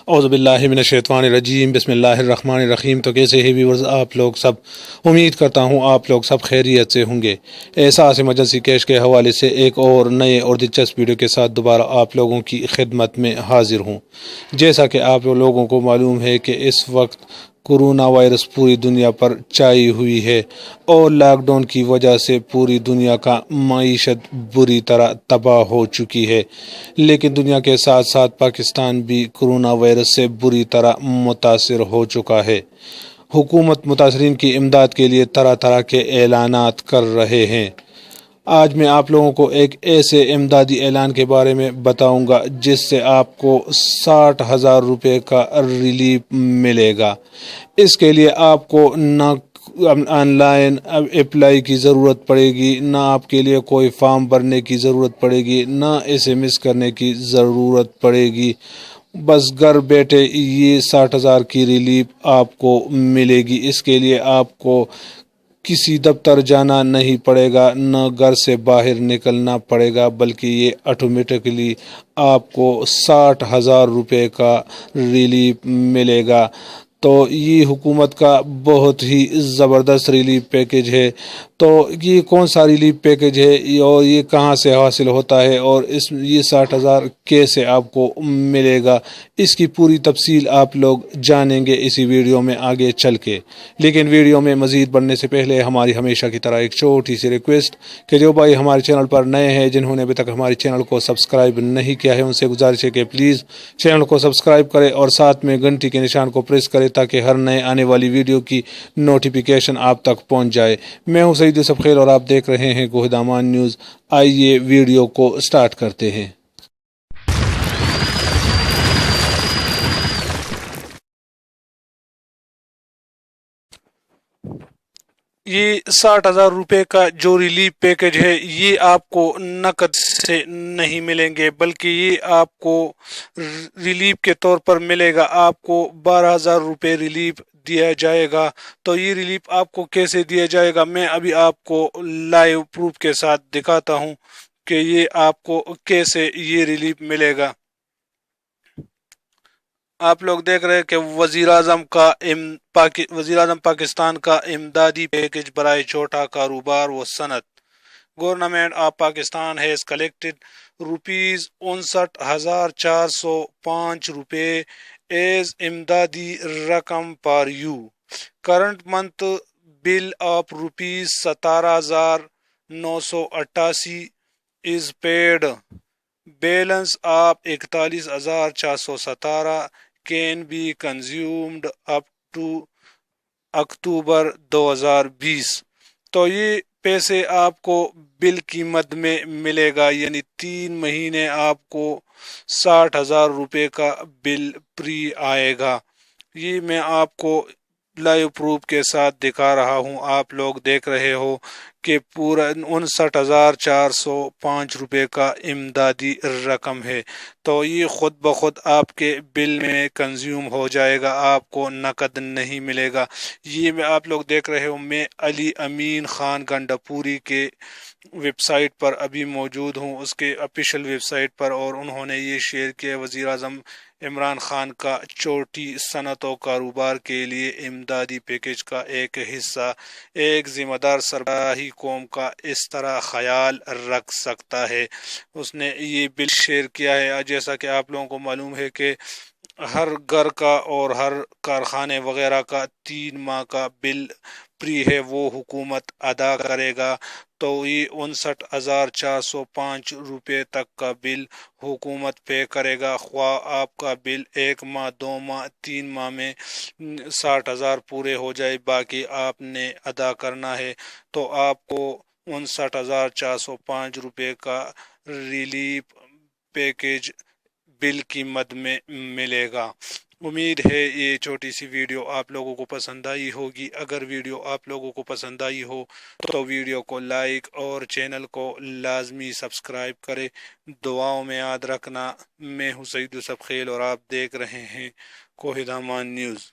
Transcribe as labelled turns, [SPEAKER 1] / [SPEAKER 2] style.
[SPEAKER 1] اعوذ باللہ من الشیطان الرجیم بسم اللہ الرحمن الرحیم۔ تو کیسے ہیں ویورز آپ لوگ سب؟ امید کرتا ہوں آپ لوگ سب خیریت سے ہوں گے۔ احساس ایمرجنسی کیش کے حوالے سے ایک اور نئے اور دلچسپ ویڈیو کے ساتھ دوبارہ آپ لوگوں کی خدمت میں حاضر ہوں۔ جیسا کہ آپ لوگوں کو معلوم ہے کہ اس وقت کورونا وائرس پوری دنیا پر چھائی ہوئی ہے اور لاک ڈاؤن کی وجہ سے پوری دنیا کا معیشت بری طرح تباہ ہو چکی ہے، لیکن دنیا کے ساتھ ساتھ پاکستان بھی کورونا وائرس سے بری طرح متاثر ہو چکا ہے۔ حکومت متاثرین کی امداد کے لیے طرح طرح کے اعلانات کر رہے ہیں۔ آج میں آپ لوگوں کو ایک ایسے امدادی اعلان کے بارے میں بتاؤں گا جس سے آپ کو 60,000 روپے کا ریلیف ملے گا۔ اس کے لیے آپ کو نہ آن لائن اپلائی کی ضرورت پڑے گی، نہ آپ کے لیے کوئی فارم بھرنے کی ضرورت پڑے گی، نہ SMS کرنے کی ضرورت پڑے گی۔ بس گھر بیٹھے یہ 60,000 کی ریلیف آپ کو ملے گی۔ اس کے لیے آپ کو کسی دفتر جانا نہیں پڑے گا، نہ گھر سے باہر نکلنا پڑے گا، بلکہ یہ آٹومیٹکلی آپ کو 60,000 روپے کا ریلیف ملے گا۔ تو یہ حکومت کا بہت ہی زبردست ریلیف پیکج ہے۔ تو یہ کون سا ریلیف پیکج ہے اور یہ کہاں سے حاصل ہوتا ہے اور یہ 60,000 کیسے آپ کو ملے گا، اس کی پوری تفصیل آپ لوگ جانیں گے اسی ویڈیو میں آگے چل کے۔ لیکن ویڈیو میں مزید بڑھنے سے پہلے ہماری ہمیشہ کی طرح ایک چھوٹی سی ریکویسٹ کہ جو بھائی ہمارے چینل پر نئے ہیں، جنہوں نے ابھی تک ہمارے چینل کو سبسکرائب نہیں کیا ہے، ان سے گزارش ہے کہ پلیز چینل کو سبسکرائب کریں اور ساتھ میں گھنٹی کے نشان کو پریس کریں تاکہ ہر نئے آنے والی ویڈیو کی نوٹیفیکیشن آپ تک پہنچ جائے۔ میں ہوں سعید یوسف خیل اور آپ دیکھ رہے ہیں کوہ دامان نیوز۔ آئیے ویڈیو کو سٹارٹ کرتے ہیں۔ یہ 60,000 روپے کا جو ریلیف پیکج ہے، یہ آپ کو نقد سے نہیں ملیں گے، بلکہ یہ آپ کو ریلیف کے طور پر ملے گا۔ آپ کو 12,000 روپے ریلیف دیا جائے گا۔ تو یہ ریلیف آپ کو کیسے دیا جائے گا، میں ابھی آپ کو لائیو پروف کے ساتھ دکھاتا ہوں کہ یہ آپ کو کیسے یہ ریلیف ملے گا۔ آپ لوگ دیکھ رہے ہیں کہ وزیر اعظم پاکستان کا امدادی پیکج برائے چھوٹا کاروبار و صنعت۔ Government of Pakistan has collected ₹59,405 روپے ایز امدادی رقم for you. Current month bill of ₹17,988 is paid. Balance of 41,417 can be consumed up to October 2020۔ تو یہ پیسے آپ کو بل کی مد میں ملے گا، یعنی 3 مہینے آپ کو 60,000 روپے کا بل فری آئے گا۔ یہ میں آپ کو لائیو پروف کے ساتھ دکھا رہا ہوں۔ آپ لوگ دیکھ رہے ہو کہ پورا 59,405 روپے کا امدادی رقم ہے۔ تو یہ خود بخود آپ کے بل میں کنزیوم ہو جائے گا، آپ کو نقد نہیں ملے گا۔ یہ میں آپ لوگ دیکھ رہے ہو، میں علی امین خان گنڈاپوری کے ویب سائٹ پر ابھی موجود ہوں، اس کے آفیشیل ویب سائٹ پر، اور انہوں نے یہ شیئر کیا وزیر اعظم عمران خان کا چھوٹی صنعت و کاروبار کے لیے امدادی پیکج کا ایک حصہ ایک ذمہ دار سربراہی قوم کا اس طرح خیال رکھ سکتا ہے۔ اس نے یہ بل شیئر کیا ہے۔ جیسا کہ آپ لوگوں کو معلوم ہے کہ ہر گھر کا اور ہر کارخانے وغیرہ کا 3 ماہ کا بل فری ہے، وہ حکومت ادا کرے گا۔ تو یہ 59,405 روپے تک کا بل حکومت پے کرے گا، خواہ آپ کا بل 1 ماہ 2 ماہ 3 ماہ میں 60,000 پورے ہو جائے، باقی آپ نے ادا کرنا ہے۔ تو آپ کو 59,405 روپے کا ریلیف پیکج بل کی مد میں ملے گا۔ امید ہے یہ چھوٹی سی ویڈیو آپ لوگوں کو پسند آئی ہوگی۔ اگر ویڈیو آپ لوگوں کو پسند آئی ہو تو ویڈیو کو لائک اور چینل کو لازمی سبسکرائب کرے۔ دعاؤں میں یاد رکھنا۔ میں ہوں سعید یوسف خیل اور آپ دیکھ رہے ہیں کوہ دامان نیوز۔